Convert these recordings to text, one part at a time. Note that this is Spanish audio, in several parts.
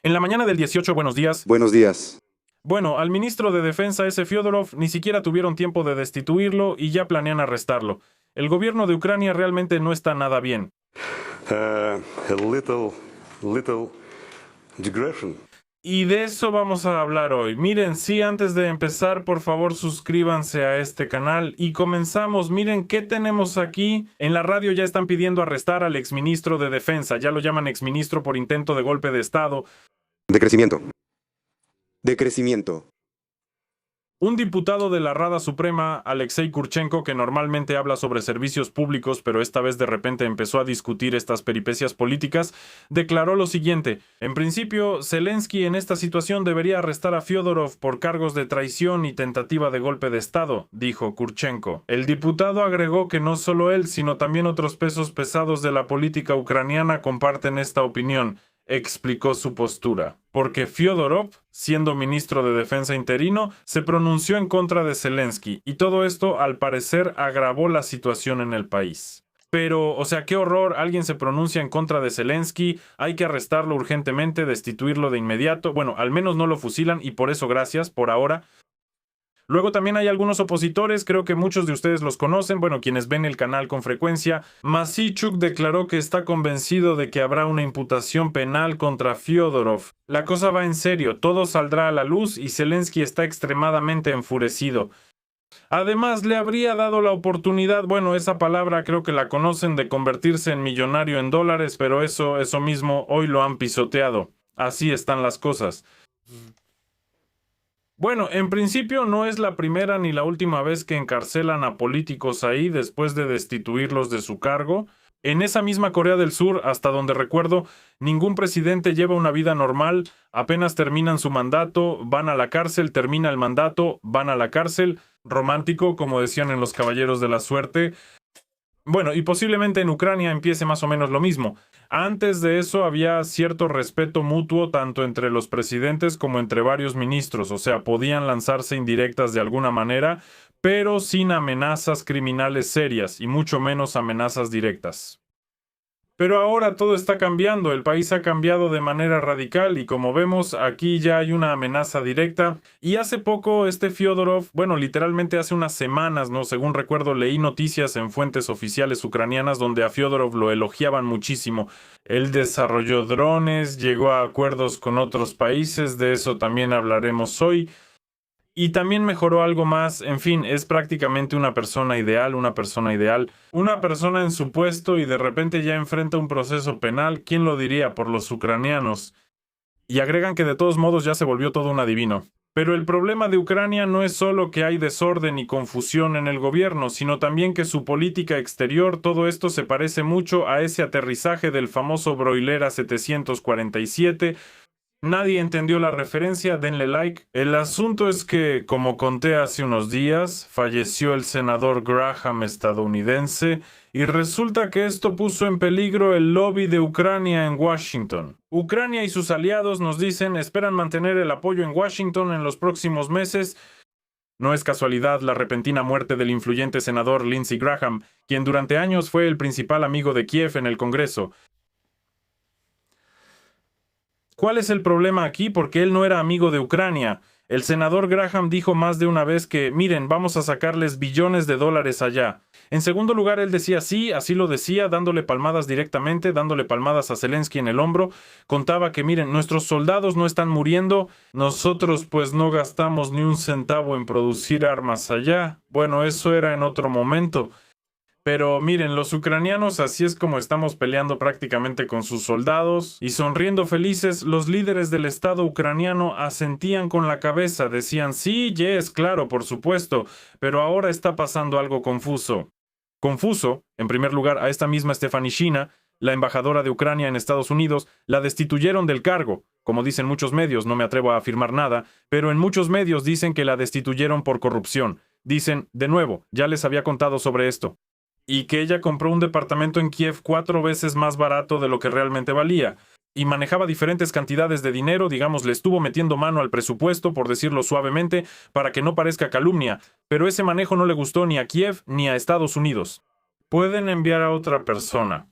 En la mañana del 18, buenos días. Buenos días. Bueno, al ministro de Defensa ese Fyodorov ni siquiera tuvieron tiempo de destituirlo y ya planean arrestarlo. El gobierno de Ucrania realmente no está nada bien. A little digression. Y de eso vamos a hablar hoy. Miren, sí, antes de empezar, por favor, suscríbanse a este canal y comenzamos. Miren, ¿qué tenemos aquí? En la radio ya están pidiendo arrestar al exministro de Defensa. Ya lo llaman exministro por intento de golpe de Estado. Decrecimiento. Decrecimiento. Un diputado de la Rada Suprema, Alexei Kurchenko, que normalmente habla sobre servicios públicos, pero esta vez de repente empezó a discutir estas peripecias políticas, declaró lo siguiente: en principio, Zelensky en esta situación debería arrestar a Fyodorov por cargos de traición y tentativa de golpe de Estado, dijo Kurchenko. El diputado agregó que no solo él, sino también otros pesos pesados de la política ucraniana comparten esta opinión. Explicó su postura, porque Fyodorov, siendo ministro de Defensa interino, se pronunció en contra de Zelensky, y todo esto, al parecer, agravó la situación en el país. Pero, o sea, qué horror, alguien se pronuncia en contra de Zelensky, hay que arrestarlo urgentemente, destituirlo de inmediato, bueno, al menos no lo fusilan, y por eso gracias, por ahora. Luego también hay algunos opositores, creo que muchos de ustedes los conocen, bueno, quienes ven el canal con frecuencia. Masichuk declaró que está convencido de que habrá una imputación penal contra Fyodorov. La cosa va en serio, todo saldrá a la luz y Zelensky está extremadamente enfurecido. Además, le habría dado la oportunidad, bueno, esa palabra creo que la conocen, de convertirse en millonario en dólares, pero eso mismo hoy lo han pisoteado. Así están las cosas. Bueno, en principio no es la primera ni la última vez que encarcelan a políticos ahí después de destituirlos de su cargo. En esa misma Corea del Sur, hasta donde recuerdo, ningún presidente lleva una vida normal, apenas terminan su mandato, van a la cárcel, termina el mandato, van a la cárcel, romántico, como decían en Los Caballeros de la Suerte. Bueno, y posiblemente en Ucrania empiece más o menos lo mismo. Antes de eso había cierto respeto mutuo tanto entre los presidentes como entre varios ministros, o sea, podían lanzarse indirectas de alguna manera, pero sin amenazas criminales serias y mucho menos amenazas directas. Pero ahora todo está cambiando, el país ha cambiado de manera radical y como vemos aquí ya hay una amenaza directa. Y hace poco este Fyodorov, bueno, literalmente hace unas semanas, ¿no? Según recuerdo, leí noticias en fuentes oficiales ucranianas donde a Fyodorov lo elogiaban muchísimo. Él desarrolló drones, llegó a acuerdos con otros países, de eso también hablaremos hoy. Y también mejoró algo más, en fin, es prácticamente una persona ideal, una persona ideal. Una persona en su puesto y de repente ya enfrenta un proceso penal, ¿quién lo diría? Por los ucranianos. Y agregan que de todos modos ya se volvió todo un adivino. Pero el problema de Ucrania no es solo que hay desorden y confusión en el gobierno, sino también que su política exterior, todo esto se parece mucho a ese aterrizaje del famoso Broiler A747. Nadie entendió la referencia, denle like. El asunto es que, como conté hace unos días, falleció el senador Graham estadounidense y resulta que esto puso en peligro el lobby de Ucrania en Washington. Ucrania y sus aliados nos dicen esperan mantener el apoyo en Washington en los próximos meses. No es casualidad la repentina muerte del influyente senador Lindsey Graham, quien durante años fue el principal amigo de Kiev en el Congreso. ¿Cuál es el problema aquí? Porque él no era amigo de Ucrania. El senador Graham dijo más de una vez que, miren, vamos a sacarles billones de dólares allá. En segundo lugar, él decía sí, así lo decía, dándole palmadas directamente, dándole palmadas a Zelensky en el hombro. Contaba que, miren, nuestros soldados no están muriendo, nosotros pues no gastamos ni un centavo en producir armas allá. Bueno, eso era en otro momento. Pero miren, los ucranianos así es como estamos peleando prácticamente con sus soldados y sonriendo felices, los líderes del Estado ucraniano asentían con la cabeza, decían sí, yes, claro, por supuesto, pero ahora está pasando algo confuso. Confuso, en primer lugar, a esta misma Stefanishina, la embajadora de Ucrania en Estados Unidos, la destituyeron del cargo. Como dicen muchos medios, no me atrevo a afirmar nada, pero en muchos medios dicen que la destituyeron por corrupción. Dicen, de nuevo, ya les había contado sobre esto. Y que ella compró un departamento en Kiev 4 veces más barato de lo que realmente valía, y manejaba diferentes cantidades de dinero, digamos, le estuvo metiendo mano al presupuesto, por decirlo suavemente, para que no parezca calumnia, pero ese manejo no le gustó ni a Kiev ni a Estados Unidos. Pueden enviar a otra persona.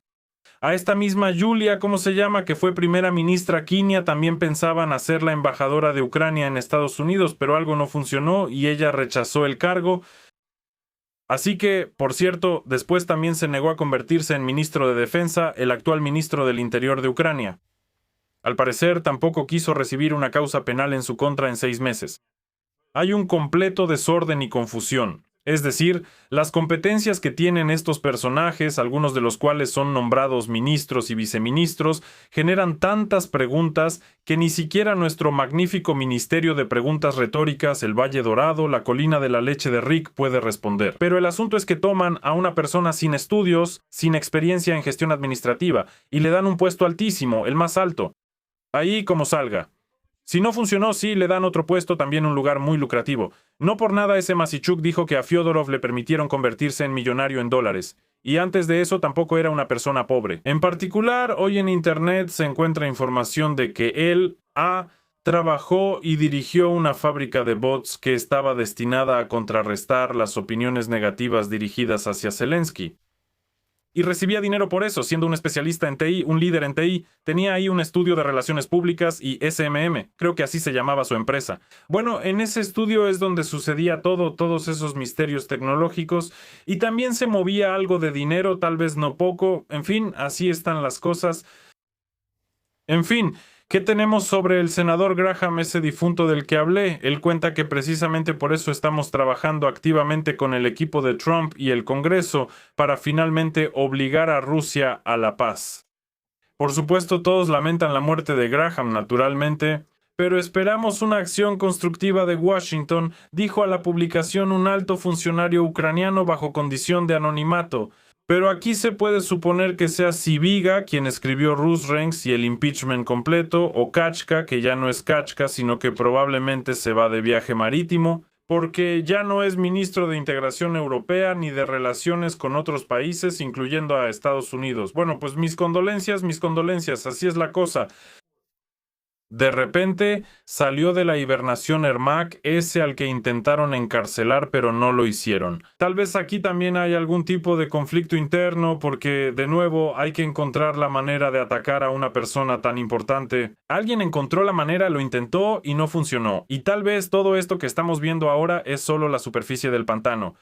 A esta misma Yulia, ¿cómo se llama?, que fue primera ministra quinia, también pensaban hacerla embajadora de Ucrania en Estados Unidos, pero algo no funcionó y ella rechazó el cargo. Así que, por cierto, después también se negó a convertirse en ministro de Defensa el actual ministro del Interior de Ucrania. Al parecer, tampoco quiso recibir una causa penal en su contra en 6 meses. Hay un completo desorden y confusión. Es decir, las competencias que tienen estos personajes, algunos de los cuales son nombrados ministros y viceministros, generan tantas preguntas que ni siquiera nuestro magnífico Ministerio de Preguntas Retóricas, el Valle Dorado, la Colina de la Leche de Rick, puede responder. Pero el asunto es que toman a una persona sin estudios, sin experiencia en gestión administrativa, y le dan un puesto altísimo, el más alto. Ahí como salga. Si no funcionó, sí, le dan otro puesto, también un lugar muy lucrativo. No por nada ese Masichuk dijo que a Fyodorov le permitieron convertirse en millonario en dólares. Y antes de eso tampoco era una persona pobre. En particular, hoy en Internet se encuentra información de que él, trabajó y dirigió una fábrica de bots que estaba destinada a contrarrestar las opiniones negativas dirigidas hacia Zelensky. Y recibía dinero por eso, siendo un especialista en TI, un líder en TI. Tenía ahí un estudio de relaciones públicas y SMM, creo que así se llamaba su empresa. Bueno, en ese estudio es donde sucedía todos esos misterios tecnológicos, y también se movía algo de dinero, tal vez no poco. En fin, así están las cosas. En fin, ¿qué tenemos sobre el senador Graham, ese difunto del que hablé? Él cuenta que precisamente por eso estamos trabajando activamente con el equipo de Trump y el Congreso para finalmente obligar a Rusia a la paz. Por supuesto, todos lamentan la muerte de Graham, naturalmente, pero esperamos una acción constructiva de Washington, dijo a la publicación un alto funcionario ucraniano bajo condición de anonimato. Pero aquí se puede suponer que sea Sibiga quien escribió Rusrenks y el impeachment completo, o Kachka, que ya no es Kachka, sino que probablemente se va de viaje marítimo, porque ya no es ministro de Integración Europea ni de Relaciones con otros países, incluyendo a Estados Unidos. Bueno, pues mis condolencias, así es la cosa. De repente salió de la hibernación Ermak, ese al que intentaron encarcelar pero no lo hicieron. Tal vez aquí también hay algún tipo de conflicto interno porque, de nuevo, hay que encontrar la manera de atacar a una persona tan importante. Alguien encontró la manera, lo intentó y no funcionó. Y tal vez todo esto que estamos viendo ahora es solo la superficie del pantano.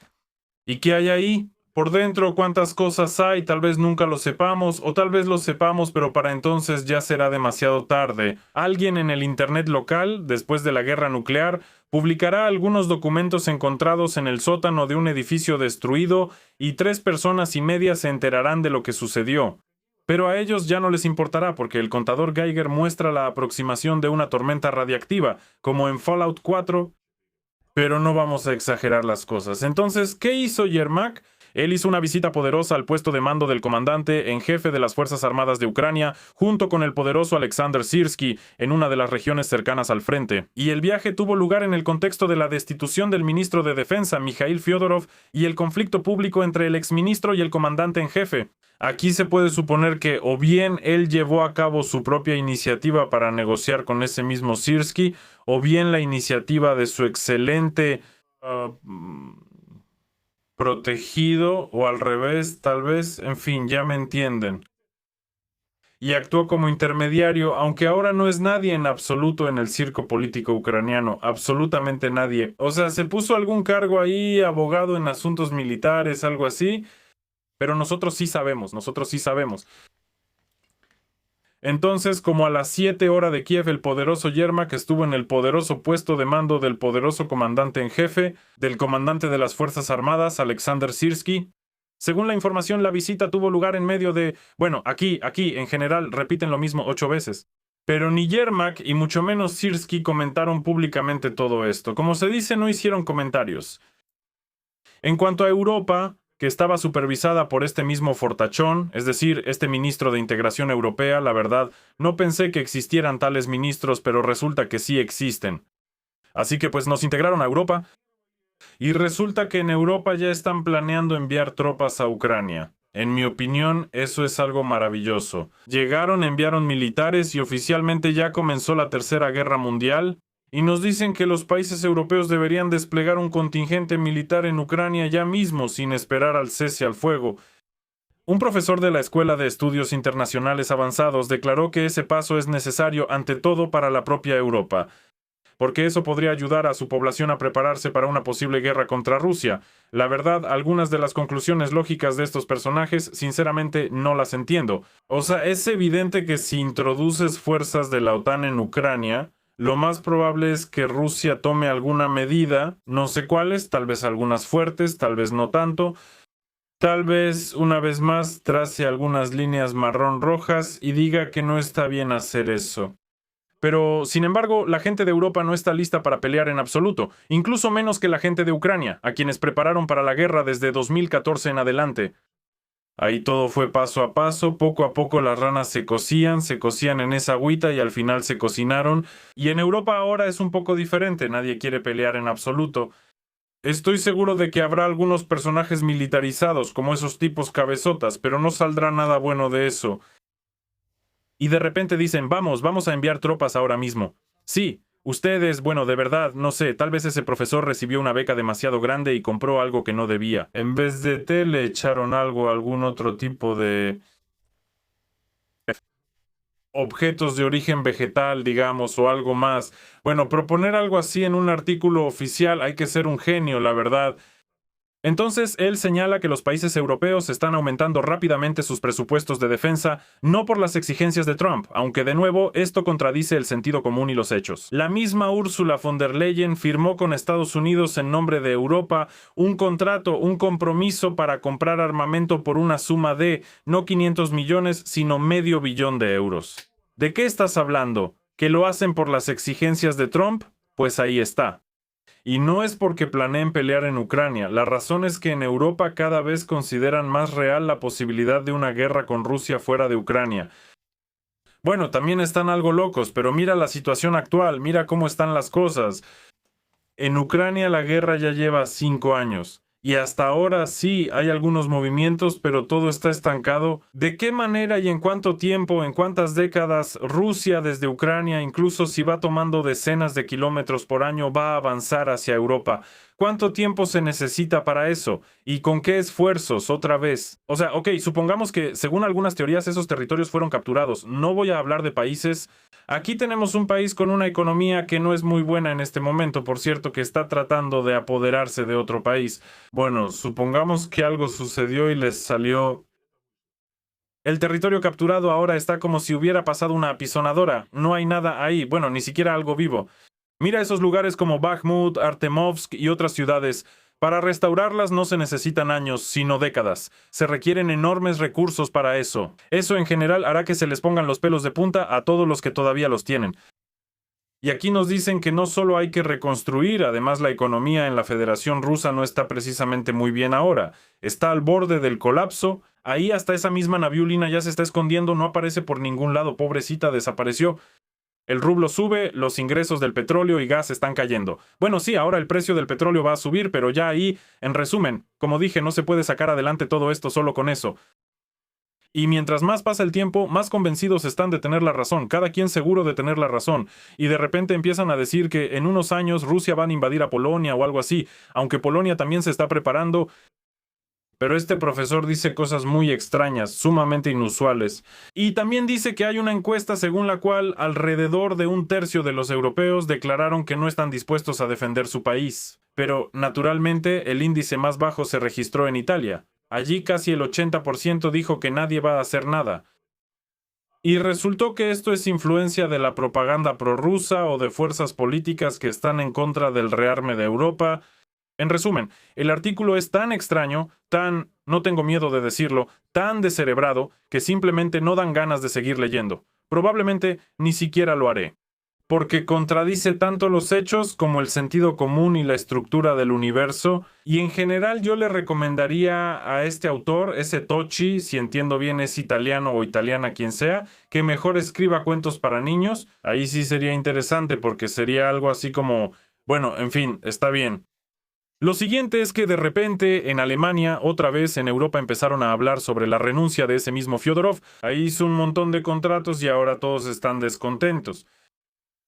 ¿Y qué hay ahí? Por dentro, ¿cuántas cosas hay? Tal vez nunca lo sepamos, o tal vez lo sepamos, pero para entonces ya será demasiado tarde. Alguien en el Internet local, después de la guerra nuclear, publicará algunos documentos encontrados en el sótano de un edificio destruido y 3 personas y media se enterarán de lo que sucedió. Pero a ellos ya no les importará porque el contador Geiger muestra la aproximación de una tormenta radiactiva, como en Fallout 4, pero no vamos a exagerar las cosas. Entonces, ¿qué hizo Yermak? Él hizo una visita poderosa al puesto de mando del comandante en jefe de las Fuerzas Armadas de Ucrania, junto con el poderoso Alexander Sirski, en una de las regiones cercanas al frente. Y el viaje tuvo lugar en el contexto de la destitución del ministro de Defensa, Mikhail Fyodorov, y el conflicto público entre el exministro y el comandante en jefe. Aquí se puede suponer que o bien él llevó a cabo su propia iniciativa para negociar con ese mismo Sirski, o bien la iniciativa de su excelente protegido, o al revés, tal vez, en fin, ya me entienden. Y actuó como intermediario, aunque ahora no es nadie en absoluto en el circo político ucraniano, absolutamente nadie. O sea, se puso algún cargo ahí, abogado en asuntos militares, algo así, pero nosotros sí sabemos. Entonces, como a las 7 horas de Kiev, el poderoso Yermak estuvo en el poderoso puesto de mando del poderoso comandante en jefe, del comandante de las Fuerzas Armadas, Alexander Sirski. Según la información, la visita tuvo lugar en medio de... Bueno, aquí, en general, repiten lo mismo 8 veces. Pero ni Yermak y mucho menos Sirski comentaron públicamente todo esto. Como se dice, no hicieron comentarios. En cuanto a Europa, que estaba supervisada por este mismo fortachón, es decir, este ministro de Integración Europea, la verdad, no pensé que existieran tales ministros, pero resulta que sí existen. Así que pues nos integraron a Europa, y resulta que en Europa ya están planeando enviar tropas a Ucrania. En mi opinión, eso es algo maravilloso. Llegaron, enviaron militares y oficialmente ya comenzó la Tercera Guerra Mundial. Y nos dicen que los países europeos deberían desplegar un contingente militar en Ucrania ya mismo, sin esperar al cese al fuego. Un profesor de la Escuela de Estudios Internacionales Avanzados declaró que ese paso es necesario ante todo para la propia Europa, porque eso podría ayudar a su población a prepararse para una posible guerra contra Rusia. La verdad, algunas de las conclusiones lógicas de estos personajes, sinceramente, no las entiendo. O sea, es evidente que si introduces fuerzas de la OTAN en Ucrania, lo más probable es que Rusia tome alguna medida, no sé cuáles, tal vez algunas fuertes, tal vez no tanto. Tal vez, una vez más, trace algunas líneas marrón-rojas y diga que no está bien hacer eso. Pero, sin embargo, la gente de Europa no está lista para pelear en absoluto, incluso menos que la gente de Ucrania, a quienes prepararon para la guerra desde 2014 en adelante. Ahí todo fue paso a paso, poco a poco las ranas se cocían en esa agüita y al final se cocinaron. Y en Europa ahora es un poco diferente, nadie quiere pelear en absoluto. Estoy seguro de que habrá algunos personajes militarizados, como esos tipos cabezotas, pero no saldrá nada bueno de eso. Y de repente dicen, vamos a enviar tropas ahora mismo. Sí, ustedes, bueno, de verdad, no sé, tal vez ese profesor recibió una beca demasiado grande y compró algo que no debía. En vez de té le echaron algún otro tipo de objetos de origen vegetal, digamos, o algo más. Bueno, proponer algo así en un artículo oficial hay que ser un genio, la verdad. Entonces, él señala que los países europeos están aumentando rápidamente sus presupuestos de defensa, no por las exigencias de Trump, aunque de nuevo esto contradice el sentido común y los hechos. La misma Ursula von der Leyen firmó con Estados Unidos en nombre de Europa un contrato, un compromiso para comprar armamento por una suma de no 500 millones, sino medio billón de euros. ¿De qué estás hablando? ¿Que lo hacen por las exigencias de Trump? Pues ahí está. Y no es porque planeen pelear en Ucrania, la razón es que en Europa cada vez consideran más real la posibilidad de una guerra con Rusia fuera de Ucrania. Bueno, también están algo locos, pero mira la situación actual, mira cómo están las cosas. En Ucrania la guerra ya lleva 5 años. Y hasta ahora sí hay algunos movimientos, pero todo está estancado. ¿De qué manera y en cuánto tiempo, en cuántas décadas Rusia desde Ucrania, incluso si va tomando decenas de kilómetros por año, va a avanzar hacia Europa? ¿Cuánto tiempo se necesita para eso? ¿Y con qué esfuerzos otra vez? O sea, ok, supongamos que según algunas teorías esos territorios fueron capturados. No voy a hablar de países. Aquí tenemos un país con una economía que no es muy buena en este momento, por cierto, que está tratando de apoderarse de otro país. Bueno, supongamos que algo sucedió y les salió. El territorio capturado ahora está como si hubiera pasado una apisonadora. No hay nada ahí, bueno, ni siquiera algo vivo. Mira esos lugares como Bakhmut, Artemovsk y otras ciudades. Para restaurarlas no se necesitan años, sino décadas. Se requieren enormes recursos para eso. Eso en general hará que se les pongan los pelos de punta a todos los que todavía los tienen. Y aquí nos dicen que no solo hay que reconstruir, además la economía en la Federación Rusa no está precisamente muy bien ahora. Está al borde del colapso. Ahí hasta esa misma Nabiulina ya se está escondiendo, no aparece por ningún lado, pobrecita, desapareció. El rublo sube, los ingresos del petróleo y gas están cayendo. Bueno, sí, ahora el precio del petróleo va a subir, pero ya ahí, en resumen, como dije, no se puede sacar adelante todo esto solo con eso. Y mientras más pasa el tiempo, más convencidos están de tener la razón, cada quien seguro de tener la razón. Y de repente empiezan a decir que en unos años Rusia va a invadir a Polonia o algo así, aunque Polonia también se está preparando. Pero este profesor dice cosas muy extrañas, sumamente inusuales. Y también dice que hay una encuesta según la cual alrededor de 1/3 de los europeos declararon que no están dispuestos a defender su país. Pero, naturalmente, el índice más bajo se registró en Italia. Allí casi el 80% dijo que nadie va a hacer nada. Y resultó que esto es influencia de la propaganda prorrusa o de fuerzas políticas que están en contra del rearme de Europa. En resumen, el artículo es tan extraño, tan, no tengo miedo de decirlo, tan descerebrado, que simplemente no dan ganas de seguir leyendo. Probablemente ni siquiera lo haré. Porque contradice tanto los hechos como el sentido común y la estructura del universo, y en general yo le recomendaría a este autor, ese Tocci, si entiendo bien es italiano o italiana quien sea, que mejor escriba cuentos para niños. Ahí sí sería interesante porque sería algo así como, bueno, en fin, está bien. Lo siguiente es que de repente en Alemania, otra vez en Europa empezaron a hablar sobre la renuncia de ese mismo Fyodorov. Ahí hizo un montón de contratos y ahora todos están descontentos.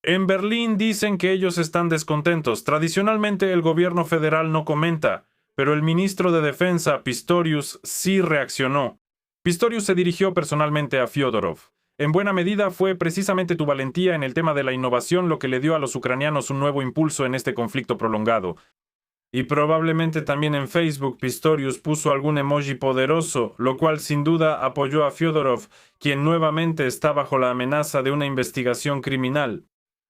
En Berlín dicen que ellos están descontentos. Tradicionalmente el gobierno federal no comenta, pero el ministro de Defensa, Pistorius, sí reaccionó. Pistorius se dirigió personalmente a Fyodorov. En buena medida fue precisamente tu valentía en el tema de la innovación lo que le dio a los ucranianos un nuevo impulso en este conflicto prolongado. Y probablemente también en Facebook Pistorius puso algún emoji poderoso, lo cual sin duda apoyó a Fyodorov, quien nuevamente está bajo la amenaza de una investigación criminal.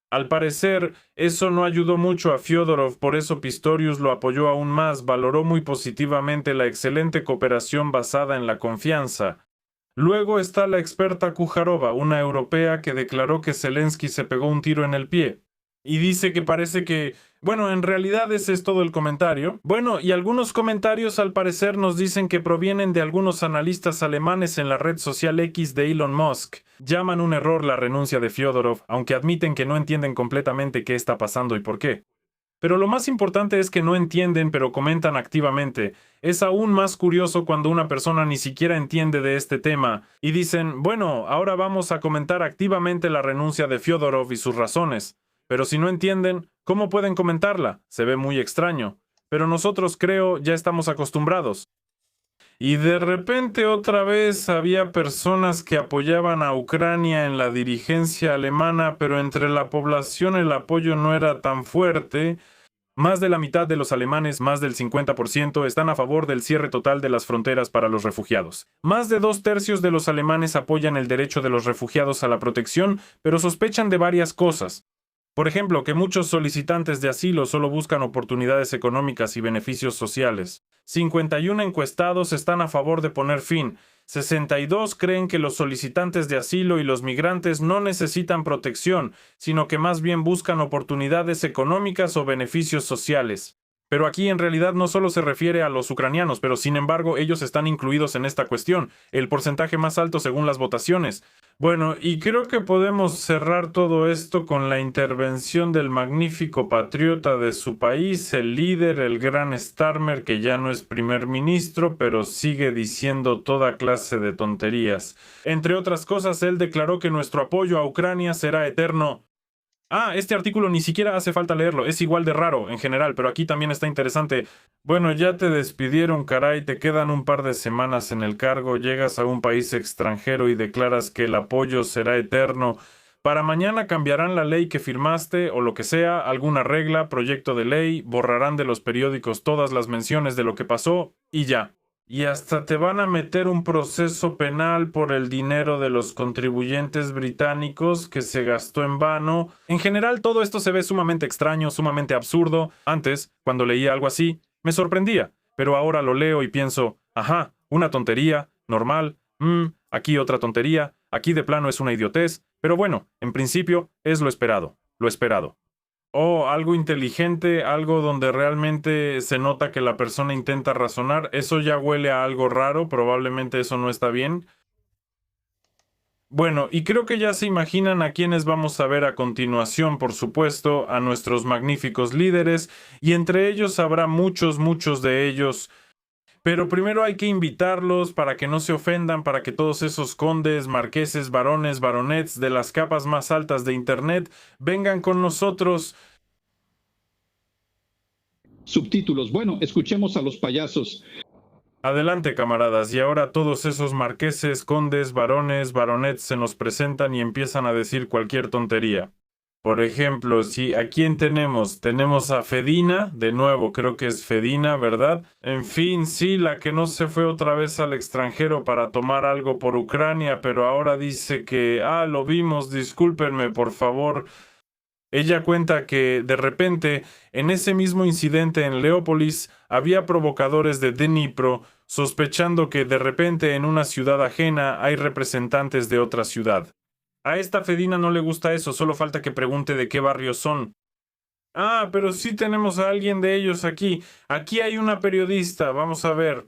Al parecer, eso no ayudó mucho a Fyodorov, por eso Pistorius lo apoyó aún más, valoró muy positivamente la excelente cooperación basada en la confianza. Luego está la experta Kujarova, una europea que declaró que Zelensky se pegó un tiro en el pie. Y dice que parece que... Bueno, en realidad ese es todo el comentario. Bueno, y algunos comentarios al parecer nos dicen que provienen de algunos analistas alemanes en la red social X de Elon Musk. Llaman un error la renuncia de Fyodorov, aunque admiten que no entienden completamente qué está pasando y por qué. Pero lo más importante es que no entienden, pero comentan activamente. Es aún más curioso cuando una persona ni siquiera entiende de este tema y dicen, bueno, ahora vamos a comentar activamente la renuncia de Fyodorov y sus razones. Pero si no entienden, ¿cómo pueden comentarla? Se ve muy extraño. Pero nosotros, creo, ya estamos acostumbrados. Y de repente otra vez había personas que apoyaban a Ucrania en la dirigencia alemana, pero entre la población el apoyo no era tan fuerte. Más de la mitad de los alemanes, más del 50%, están a favor del cierre total de las fronteras para los refugiados. Más de 2/3 de los alemanes apoyan el derecho de los refugiados a la protección, pero sospechan de varias cosas. Por ejemplo, que muchos solicitantes de asilo solo buscan oportunidades económicas y beneficios sociales. 51 encuestados están a favor de poner fin. 62 creen que los solicitantes de asilo y los migrantes no necesitan protección, sino que más bien buscan oportunidades económicas o beneficios sociales. Pero aquí en realidad no solo se refiere a los ucranianos, pero sin embargo ellos están incluidos en esta cuestión, el porcentaje más alto según las votaciones. Bueno, y creo que podemos cerrar todo esto con la intervención del magnífico patriota de su país, el líder, el gran Starmer, que ya no es primer ministro, pero sigue diciendo toda clase de tonterías. Entre otras cosas, él declaró que nuestro apoyo a Ucrania será eterno. Este artículo ni siquiera hace falta leerlo, es igual de raro en general, pero aquí también está interesante. Bueno, ya te despidieron, caray, te quedan un par de semanas en el cargo, llegas a un país extranjero y declaras que el apoyo será eterno. Para mañana cambiarán la ley que firmaste o lo que sea, alguna regla, proyecto de ley, borrarán de los periódicos todas las menciones de lo que pasó y ya. Y hasta te van a meter un proceso penal por el dinero de los contribuyentes británicos que se gastó en vano. En general, todo esto se ve sumamente extraño, sumamente absurdo. Antes, cuando leía algo así, me sorprendía. Pero ahora lo leo y pienso, ajá, una tontería, normal. Aquí otra tontería, aquí de plano es una idiotez. Pero bueno, en principio es lo esperado, lo esperado. Algo inteligente, algo donde realmente se nota que la persona intenta razonar. Eso ya huele a algo raro, probablemente eso no está bien. Bueno, y creo que ya se imaginan a quiénes vamos a ver a continuación, por supuesto, a nuestros magníficos líderes, y entre ellos habrá muchos de ellos. Pero primero hay que invitarlos para que no se ofendan, para que todos esos condes, marqueses, barones, baronets de las capas más altas de Internet vengan con nosotros. Subtítulos. Bueno, escuchemos a los payasos. Adelante, camaradas. Y ahora todos esos marqueses, condes, barones, baronets se nos presentan y empiezan a decir cualquier tontería. Por ejemplo, ¿a quién tenemos? Tenemos a Fedina, de nuevo, creo que es Fedina, ¿verdad? En fin, sí, la que no se fue otra vez al extranjero para tomar algo por Ucrania, pero ahora dice que, lo vimos, discúlpenme, por favor. Ella cuenta que, de repente, en ese mismo incidente en Leópolis, había provocadores de Dnipro, sospechando que, de repente, en una ciudad ajena hay representantes de otra ciudad. A esta Fedina no le gusta eso, solo falta que pregunte de qué barrio son. Pero sí tenemos a alguien de ellos aquí. Aquí hay una periodista, vamos a ver.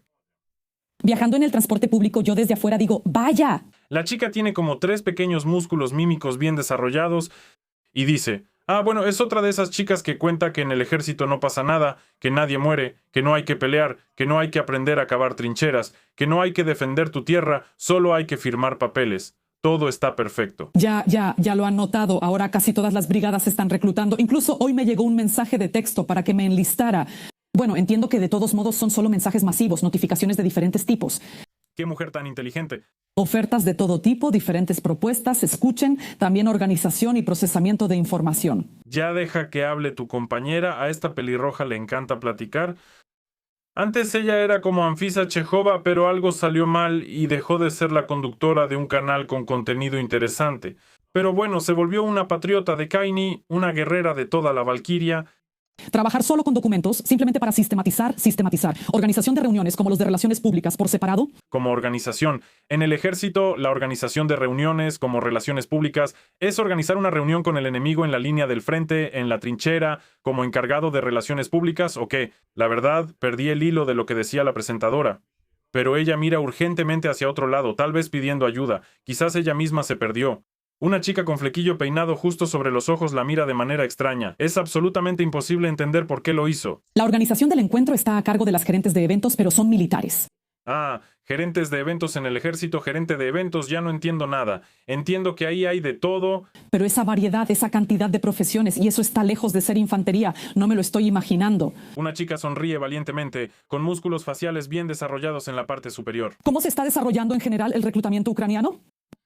Viajando en el transporte público, yo desde afuera digo, ¡vaya! La chica tiene como 3 pequeños músculos mímicos bien desarrollados y dice, bueno, es otra de esas chicas que cuenta que en el ejército no pasa nada, que nadie muere, que no hay que pelear, que no hay que aprender a cavar trincheras, que no hay que defender tu tierra, solo hay que firmar papeles. Todo está perfecto. Ya lo han notado. Ahora casi todas las brigadas se están reclutando. Incluso hoy me llegó un mensaje de texto para que me enlistara. Bueno, entiendo que de todos modos son solo mensajes masivos, notificaciones de diferentes tipos. Qué mujer tan inteligente. Ofertas de todo tipo, diferentes propuestas, escuchen, también organización y procesamiento de información. Ya deja que hable tu compañera, a esta pelirroja le encanta platicar. Antes ella era como Anfisa Chejova, pero algo salió mal y dejó de ser la conductora de un canal con contenido interesante. Pero bueno, se volvió una patriota de Kaini, una guerrera de toda la Valquiria. Trabajar solo con documentos, simplemente para sistematizar. Organización de reuniones como los de relaciones públicas por separado. Como organización. En el ejército, la organización de reuniones como relaciones públicas es organizar una reunión con el enemigo en la línea del frente, en la trinchera, como encargado de relaciones públicas, ¿o qué? La verdad, perdí el hilo de lo que decía la presentadora. Pero ella mira urgentemente hacia otro lado, tal vez pidiendo ayuda. Quizás ella misma se perdió. Una chica con flequillo peinado justo sobre los ojos la mira de manera extraña. Es absolutamente imposible entender por qué lo hizo. La organización del encuentro está a cargo de las gerentes de eventos, pero son militares. Ah, gerentes de eventos en el ejército, gerente de eventos, ya no entiendo nada. Entiendo que ahí hay de todo. Pero esa variedad, esa cantidad de profesiones, y eso está lejos de ser infantería, no me lo estoy imaginando. Una chica sonríe valientemente, con músculos faciales bien desarrollados en la parte superior. ¿Cómo se está desarrollando en general el reclutamiento ucraniano?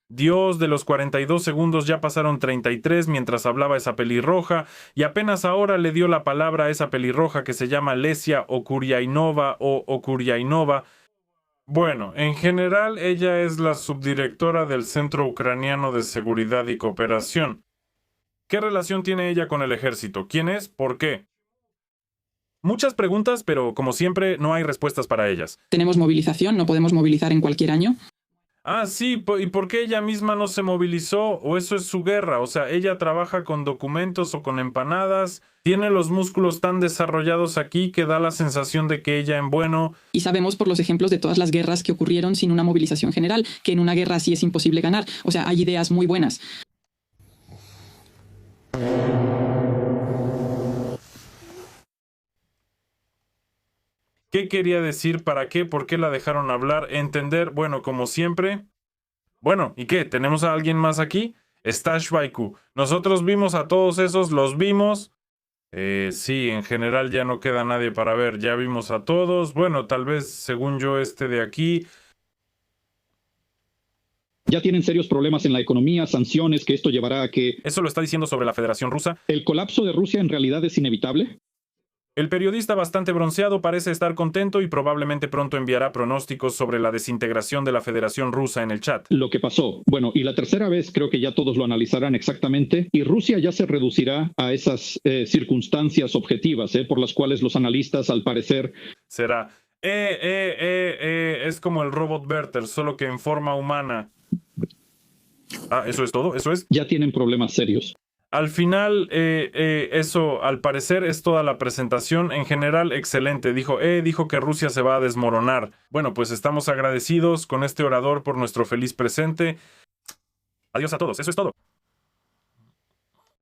Dios, de los 42 segundos ya pasaron 33 mientras hablaba esa pelirroja, y apenas ahora le dio la palabra a esa pelirroja que se llama Lesia Okuriainova o Okuriainova. Bueno, en general ella es la subdirectora del Centro Ucraniano de Seguridad y Cooperación. ¿Qué relación tiene ella con el ejército? ¿Quién es? ¿Por qué? Muchas preguntas, pero como siempre no hay respuestas para ellas. Tenemos movilización, no podemos movilizar en cualquier año. Ah, sí, ¿y por qué ella misma no se movilizó? ¿O eso es su guerra? O sea, ella trabaja con documentos o con empanadas, tiene los músculos tan desarrollados aquí que da la sensación de que ella en bueno... Y sabemos por los ejemplos de todas las guerras que ocurrieron sin una movilización general, que en una guerra así es imposible ganar. O sea, hay ideas muy buenas. ¿Qué quería decir? ¿Para qué? ¿Por qué la dejaron hablar? Entender, bueno, como siempre. Bueno, ¿y qué? ¿Tenemos a alguien más aquí? Stash Baiku. Nosotros vimos a todos esos, los vimos. Sí, en general ya no queda nadie para ver. Ya vimos a todos. Bueno, tal vez, según yo, este de aquí. Ya tienen serios problemas en la economía, sanciones, que esto llevará a que... ¿Eso lo está diciendo sobre la Federación Rusa? ¿El colapso de Rusia en realidad es inevitable? El periodista bastante bronceado parece estar contento y probablemente pronto enviará pronósticos sobre la desintegración de la Federación Rusa en el chat. Lo que pasó. Bueno, y la tercera vez creo que ya todos lo analizarán exactamente y Rusia ya se reducirá a esas circunstancias objetivas por las cuales los analistas al parecer... Será, es como el robot Werther, solo que en forma humana. Ah, ¿eso es todo? ¿Eso es? Ya tienen problemas serios. Al final, eso al parecer es toda la presentación. En general, excelente. Dijo que Rusia se va a desmoronar. Bueno, pues estamos agradecidos con este orador por nuestro feliz presente. Adiós a todos, eso es todo.